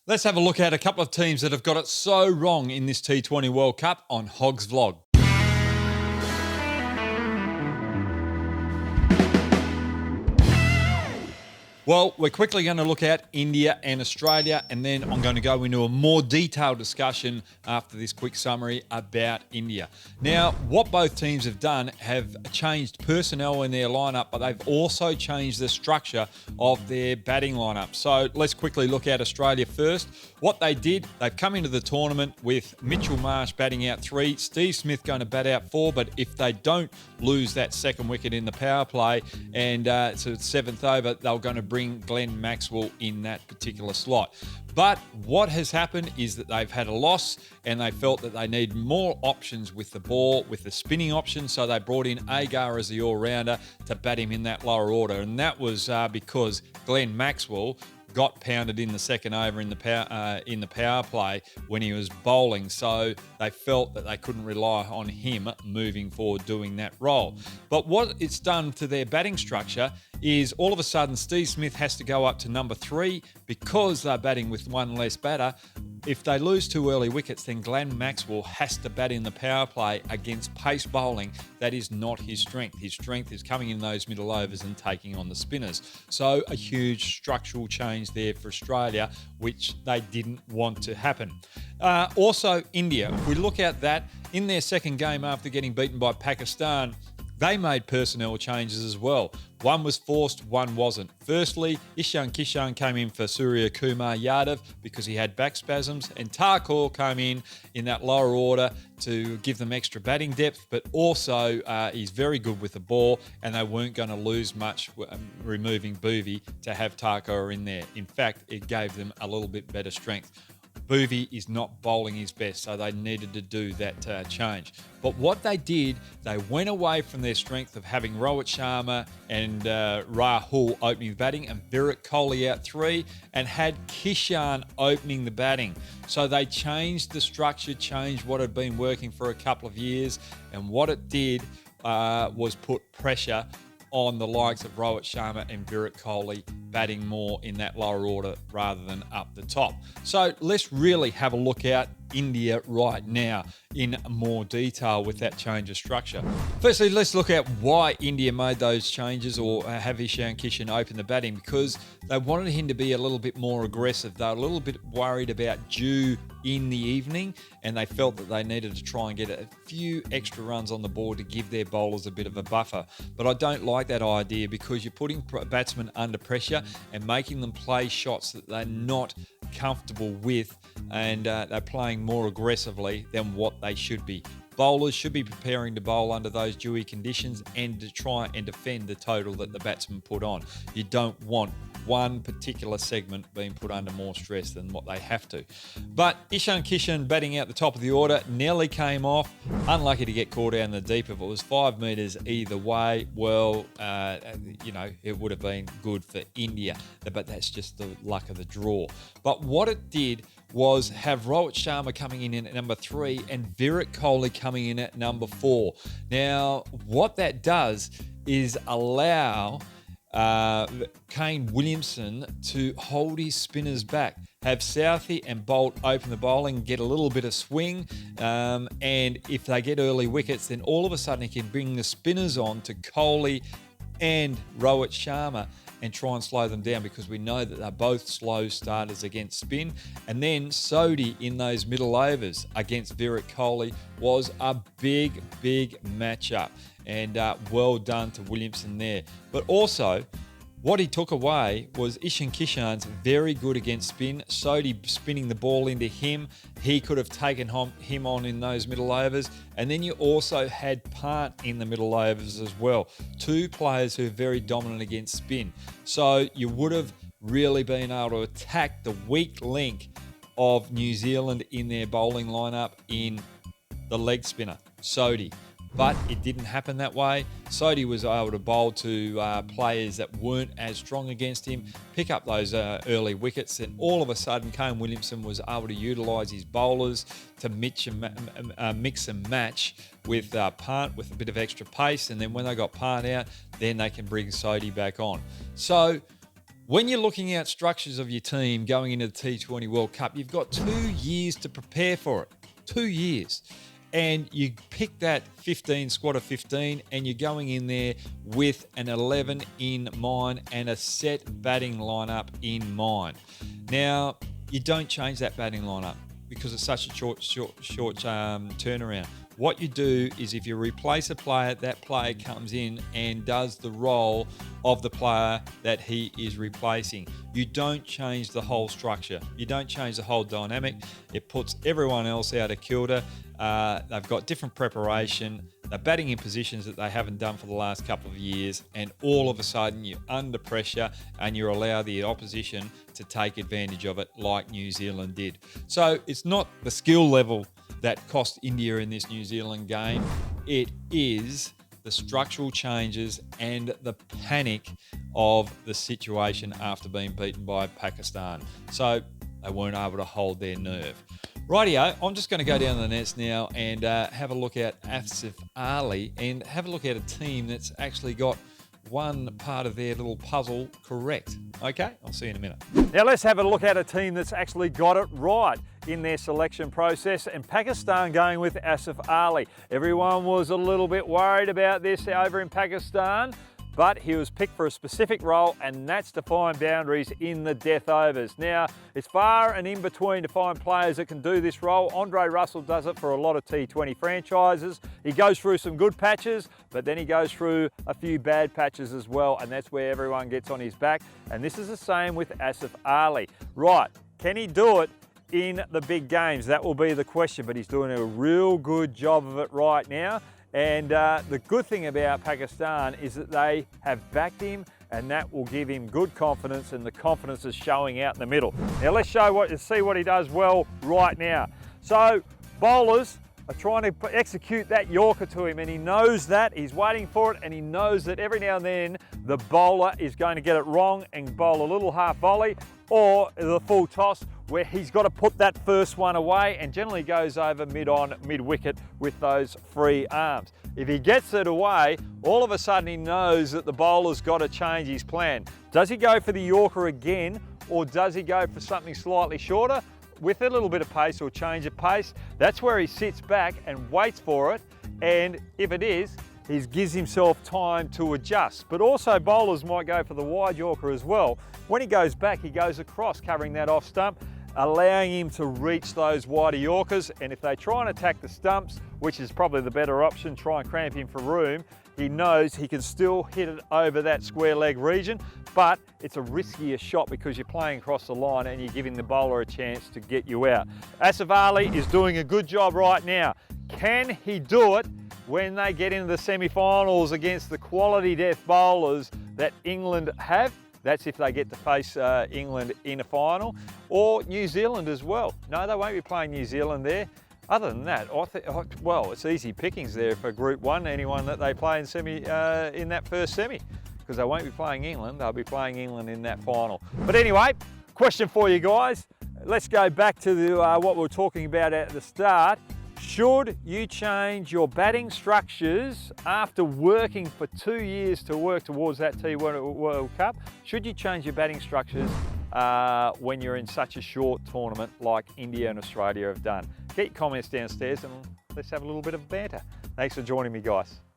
Let's have a look at a couple of teams that have got it so wrong in this T20 World Cup on Hogg's Vlog. Well, we're quickly going to look at India and Australia, and then I'm going to go into a more detailed discussion after this quick summary about India. Now, what both teams have done have changed personnel in their lineup, but they've also changed the structure of their batting lineup. So let's quickly look at Australia first. What they did, they've come into the tournament with Mitchell Marsh batting out 3, Steve Smith going to bat out 4, but if they don't lose that second wicket in the power play and so it's 7th over, they're going to bring Glenn Maxwell in that particular slot. But what has happened is that they've had a loss and they felt that they need more options with the ball, with the spinning option, so they brought in Agar as the all-rounder to bat him in that lower order, and that was because Glenn Maxwell got pounded in the second over in the power play when he was bowling. So they felt that they couldn't rely on him moving forward doing that role. But what it's done to their batting structure is all of a sudden Steve Smith has to go up to number 3 because they're batting with one less batter. If they lose 2 early wickets, then Glenn Maxwell has to bat in the power play against pace bowling. That is not his strength. His strength is coming in those middle overs and taking on the spinners. So a huge structural change there for Australia, which they didn't want to happen. Also, India, if we look at that, in their second game after getting beaten by Pakistan, they made personnel changes as well. One was forced, one wasn't. Firstly, Ishan Kishan came in for Surya Kumar Yadav because he had back spasms, and Thakur came in that lower order to give them extra batting depth, but also he's very good with the ball, and they weren't going to lose much removing Bhuvi to have Thakur in there. In fact, it gave them a little bit better strength. Bhuvi is not bowling his best, so they needed to do that change. But what they did, they went away from their strength of having Rohit Sharma and Rahul opening the batting and Virat Kohli out 3 and had Kishan opening the batting. So they changed the structure, changed what had been working for a couple of years, and what it did was put pressure on the likes of Rohit Sharma and Virat Kohli batting more in that lower order rather than up the top. So let's really have a look at India right now in more detail with that change of structure. Firstly, let's look at why India made those changes or have Ishan Kishan open the batting, because they wanted him to be a little bit more aggressive. They were a little bit worried about dew in the evening, and they felt that they needed to try and get a few extra runs on the board to give their bowlers a bit of a buffer. But I don't like that idea, because you're putting batsmen under pressure and making them play shots that they're not comfortable with, and they're playing more aggressively than what they should be. Bowlers should be preparing to bowl under those dewy conditions and to try and defend the total that the batsman put on. You don't want one particular segment being put under more stress than what they have to. But Ishan Kishan batting out the top of the order nearly came off. Unlucky to get caught down the deep. If it was 5 metres either way, well, it would have been good for India. But that's just the luck of the draw. But what it did was have Rohit Sharma coming in at number 3 and Virat Kohli coming in at number 4. Now, what that does is allow Kane Williamson to hold his spinners back, have Southee and Bolt open the bowling, get a little bit of swing, and if they get early wickets, then all of a sudden he can bring the spinners on to Kohli and Rohit Sharma and try and slow them down, because we know that they're both slow starters against spin. And then Sodhi in those middle overs against Virat Kohli was a big matchup. And well done to Williamson there. But also, what he took away was Ishan Kishan's very good against spin. Sodhi spinning the ball into him. He could have taken him on in those middle overs. And then you also had Pant in the middle overs as well. 2 players who are very dominant against spin. So you would have really been able to attack the weak link of New Zealand in their bowling lineup in the leg spinner, Sodhi. But it didn't happen that way. Sodhi was able to bowl to players that weren't as strong against him, pick up those early wickets, and all of a sudden Kane Williamson was able to utilise his bowlers to mix and match with Pant with a bit of extra pace, and then when they got Pant out, then they can bring Sodhi back on. So When you're looking at structures of your team going into the T20 World Cup, you've got 2 years to prepare for it. 2 years. And you pick that 15 squad of 15 and you're going in there with an 11 in mind and a set batting lineup in mind. Now, you don't change that batting lineup because it's such a short turnaround. What you do is if you replace a player, that player comes in and does the role of the player that he is replacing. You don't change the whole structure. You don't change the whole dynamic. It puts everyone else out of kilter. They've got different preparation. They're batting in positions that they haven't done for the last couple of years, and all of a sudden you're under pressure and you allow the opposition to take advantage of it like New Zealand did. So it's not the skill level that cost India in this New Zealand game. It is the structural changes and the panic of the situation after being beaten by Pakistan. So they weren't able to hold their nerve. Rightio, I'm just going to go down the nets now and have a look at Asif Ali and have a look at a team that's actually got one part of their little puzzle correct. Okay, I'll see you in a minute. Now let's have a look at a team that's actually got it right in their selection process, and Pakistan going with Asif Ali. Everyone was a little bit worried about this over in Pakistan, but he was picked for a specific role, and that's to find boundaries in the death overs. Now, it's far and in between to find players that can do this role. Andre Russell does it for a lot of T20 franchises. He goes through some good patches, but then he goes through a few bad patches as well, and that's where everyone gets on his back. And this is the same with Asif Ali. Right, can he do it in the big games? That will be the question, but he's doing a real good job of it right now. And the good thing about Pakistan is that they have backed him, and that will give him good confidence, and the confidence is showing out in the middle. Now let's see what he does well right now. So bowlers are trying to execute that Yorker to him, and he knows that. He's waiting for it, and he knows that every now and then the bowler is going to get it wrong and bowl a little half volley or the full toss, where he's got to put that first one away, and generally goes over mid-on, mid-wicket with those free arms. If he gets it away, all of a sudden he knows that the bowler's got to change his plan. Does he go for the Yorker again, or does he go for something slightly shorter with a little bit of pace or change of pace? That's where he sits back and waits for it, and if it is, he gives himself time to adjust. But also bowlers might go for the wide Yorker as well. When he goes back, he goes across, covering that off stump, allowing him to reach those wider Yorkers. And if they try and attack the stumps, which is probably the better option, try and cramp him for room, he knows he can still hit it over that square leg region, but it's a riskier shot because you're playing across the line and you're giving the bowler a chance to get you out. Asif Ali is doing a good job right now. Can he do it when they get into the semi-finals against the quality death bowlers that England have? That's if they get to face England in a final, or New Zealand as well. No, they won't be playing New Zealand there. Other than that, well, it's easy pickings there for Group 1, anyone that they play in that first semi, because they won't be playing England, they'll be playing England in that final. But anyway, question for you guys. Let's go back to what we were talking about at the start. Should you change your batting structures after working for 2 years to work towards that T20 World Cup? Should you change your batting structures when you're in such a short tournament like India and Australia have done? Get your comments downstairs and let's have a little bit of banter. Thanks for joining me, guys.